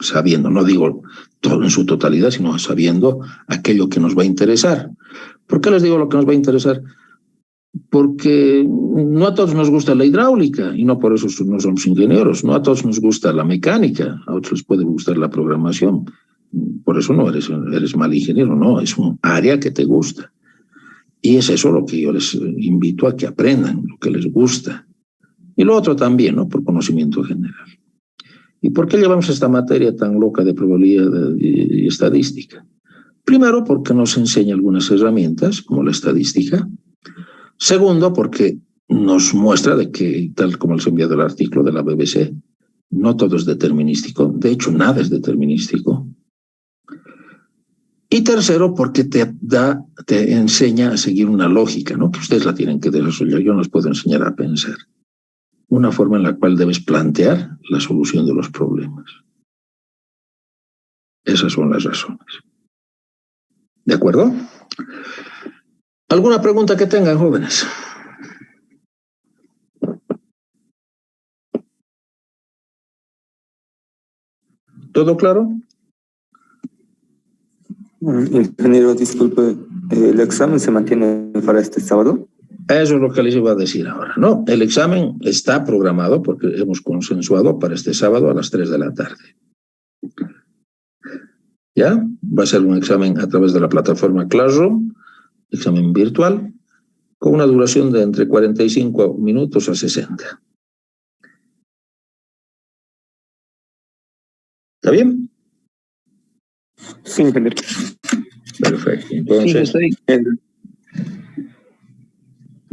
sabiendo, no digo todo en su totalidad, sino sabiendo aquello que nos va a interesar. ¿Por qué les digo lo que nos va a interesar? Porque no a todos nos gusta la hidráulica y no por eso no somos ingenieros, no a todos nos gusta la mecánica, a otros les puede gustar la programación, por eso no eres mal ingeniero, no, es un área que te gusta. Y es eso lo que yo les invito a que aprendan, lo que les gusta. Y lo otro también, ¿no? Por conocimiento general. ¿Y por qué llevamos esta materia tan loca de probabilidad y estadística? Primero, porque nos enseña algunas herramientas, como la estadística. Segundo, porque nos muestra de que, tal como les he enviado el artículo de la BBC, no todo es determinístico. De hecho, nada es determinístico. Y tercero, porque te enseña a seguir una lógica, ¿no? Que ustedes la tienen que desarrollar. Yo no les puedo enseñar a pensar. Una forma en la cual debes plantear la solución de los problemas. Esas son las razones. ¿De acuerdo? ¿Alguna pregunta que tengan, jóvenes? ¿Todo claro? Ingeniero, disculpe, ¿el examen se mantiene para este sábado? Eso es lo que les iba a decir ahora, ¿no? El examen está programado, porque hemos consensuado, para este sábado a las 3 de la tarde. ¿Ya? Va a ser un examen a través de la plataforma Classroom, examen virtual, con una duración de entre 45 minutos a 60. ¿Está bien? Sí, ingeniero. Perfecto. Entonces, Sí,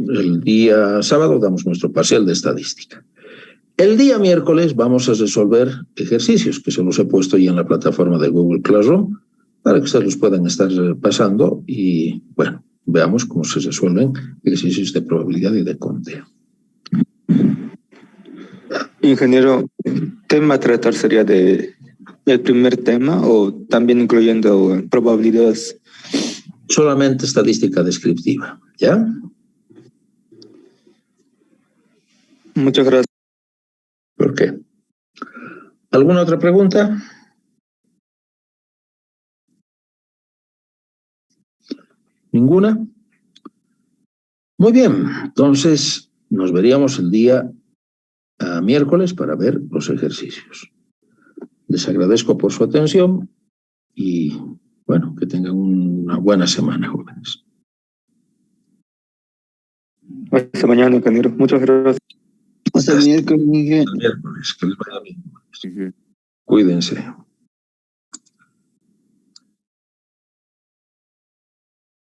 el día sábado damos nuestro parcial de estadística. El día miércoles vamos a resolver ejercicios que se los he puesto ya en la plataforma de Google Classroom para que ustedes los puedan estar pasando y, bueno, veamos cómo se resuelven ejercicios de probabilidad y de conteo. Ingeniero, ¿tema a tratar sería de el primer tema o también incluyendo probabilidades? Solamente estadística descriptiva, ¿ya? Muchas gracias. ¿Por qué? ¿Alguna otra pregunta? ¿Ninguna? Muy bien, entonces nos veríamos el día miércoles para ver los ejercicios. Les agradezco por su atención y, bueno, que tengan una buena semana, jóvenes. Hasta mañana, ingeniero. Muchas gracias. hasta el miércoles, Miguel. Hasta el miércoles, que les vaya bien. Cuídense.